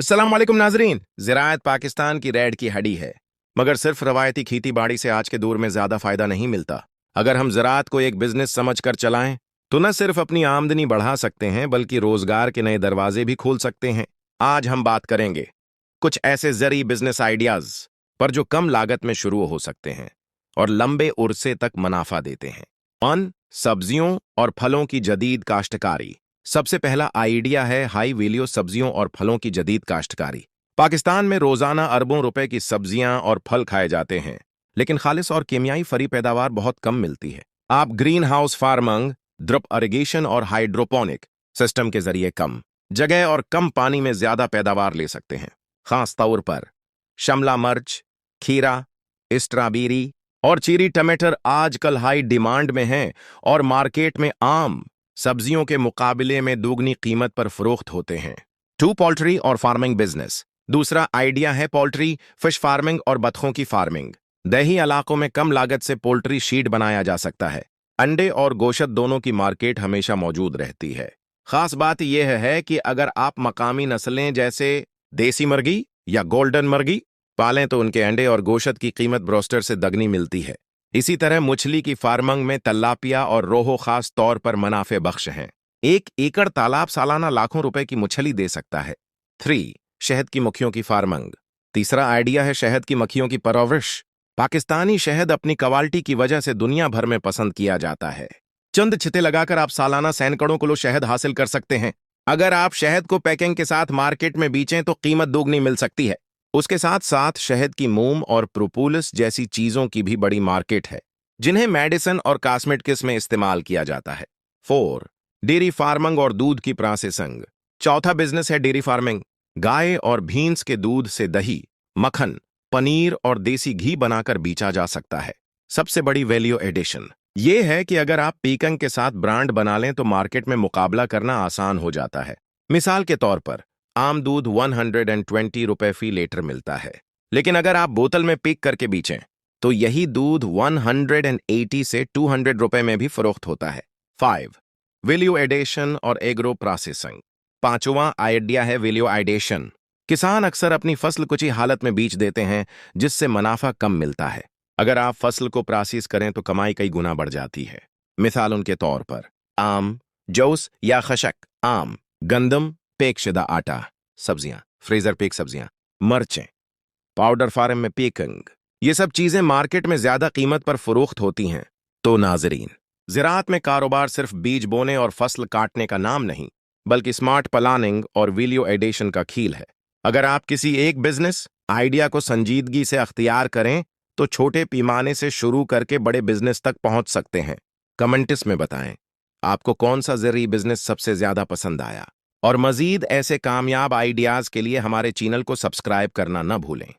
अस्सलाम वालेकुम नाजरीन। ज़राअत पाकिस्तान की रीढ़ की हड्डी है, मगर सिर्फ रवायती खेती बाड़ी से आज के दौर में ज़्यादा फायदा नहीं मिलता। अगर हम ज़राअत को एक बिजनेस समझकर चलाएं तो न सिर्फ अपनी आमदनी बढ़ा सकते हैं बल्कि रोजगार के नए दरवाजे भी खोल सकते हैं। आज हम बात करेंगे कुछ ऐसे ज़रूरी बिजनेस आइडियाज पर जो कम लागत में शुरू हो सकते हैं और लंबे उरसे तक मुनाफा देते हैं। अन्न, सब्जियों और फलों की जदीद काश्तकारी। सबसे पहला आइडिया है हाई वैल्यू सब्जियों और फलों की जदीद काश्तकारी। पाकिस्तान में रोजाना अरबों रुपए की सब्जियां और फल खाए जाते हैं, लेकिन खालिस और केमियाई फरी पैदावार बहुत कम मिलती है। आप green house farming, drip irrigation और हाइड्रोपोनिक सिस्टम के जरिए कम जगह और कम पानी में ज्यादा पैदावार ले सकते हैं। खास तौर पर शिमला मिर्च, खीरा, स्ट्रॉबेरी और चीरी टमाटर आजकल हाई डिमांड में हैं और मार्केट में आम सब्जियों के मुकाबले में दोगुनी कीमत पर फरोख्त होते हैं। पोल्ट्री और फार्मिंग बिजनेस। दूसरा आइडिया है पोल्ट्री, फिश फार्मिंग और बतखों की फार्मिंग। दही इलाकों में कम लागत से पोल्ट्री शीट बनाया जा सकता है। अंडे और गोश्त दोनों की मार्केट हमेशा मौजूद रहती है। खास बात यह है कि अगर आप मकामी नस्लें जैसे देसी मुर्गी या गोल्डन मुर्गी पालें तो उनके अंडे और गोश्त की कीमत ब्रोस्टर से दगनी मिलती है। इसी तरह मछली की फार्मिंग में तलापिया और रोहो खास तौर पर मुनाफे बख्श हैं। 1 एकड़ तालाब सालाना लाखों रुपए की मछली दे सकता है। 3. शहद की मक्खियों की फार्मिंग। तीसरा आइडिया है शहद की मक्खियों की परवरिश। पाकिस्तानी शहद अपनी क्वालिटी की वजह से दुनिया भर में पसंद किया जाता है। चंद छिते लगाकर आप सालाना सैकड़ों किलो शहद हासिल कर सकते हैं। अगर आप शहद को पैकिंग के साथ मार्केट में बेचें तो कीमत दोगुनी मिल सकती है। उसके साथ साथ शहद की मोम और प्रोपोलिस जैसी चीजों की भी बड़ी मार्केट है, जिन्हें मेडिसिन और कॉस्मेटिक्स में इस्तेमाल किया जाता है। 4. डेयरी फार्मिंग और दूध की प्रोसेसिंग। चौथा बिजनेस है डेयरी फार्मिंग। गाय और भैंस के दूध से दही, मक्खन, पनीर और देसी घी बनाकर बेचा जा सकता है। सबसे बड़ी वैल्यू एडिशन ये है कि अगर आप पैकिंग के साथ ब्रांड बना लें तो मार्केट में मुकाबला करना आसान हो जाता है। मिसाल के तौर पर आम दूध 120 रुपए फी लीटर मिलता है, लेकिन अगर आप बोतल में पैक करके बेचें तो यही दूध 180 से 200 रुपए में भी फरोख्त होता है। 5. वैल्यू एडिशन और एग्रो प्रोसेसिंग। पांचवा आइडिया है वैल्यू एडिशन। किसान अक्सर अपनी फसल कुछ ही हालत में बेच देते हैं, जिससे मुनाफा कम मिलता है। अगर आप फसल को प्रोसेस करें तो कमाई कई गुना बढ़ जाती है। मिसाल उनके तौर पर आम, जूस या खशक, आम, गंदम, पेकशुदा आटा, सब्जियां, फ्रीजर पेक सब्जियां, मर्चें, पाउडर फार्म में पैकिंग, ये सब चीजें मार्केट में ज्यादा कीमत पर फरोख्त होती हैं। तो नाजरीन, ज़राअत में कारोबार सिर्फ बीज बोने और फसल काटने का नाम नहीं, बल्कि स्मार्ट प्लानिंग और वैल्यू एडिशन का खेल है। अगर आप किसी एक बिजनेस आइडिया को संजीदगी से अख्तियार करें तो छोटे पैमाने से शुरू करके बड़े बिजनेस तक पहुंच सकते हैं। कमेंट्स में बताएं आपको कौन सा ज़रूरी बिजनेस सबसे ज्यादा पसंद आया, और मजीद ऐसे कामयाब आइडियाज के लिए हमारे चैनल को सब्सक्राइब करना न भूलें।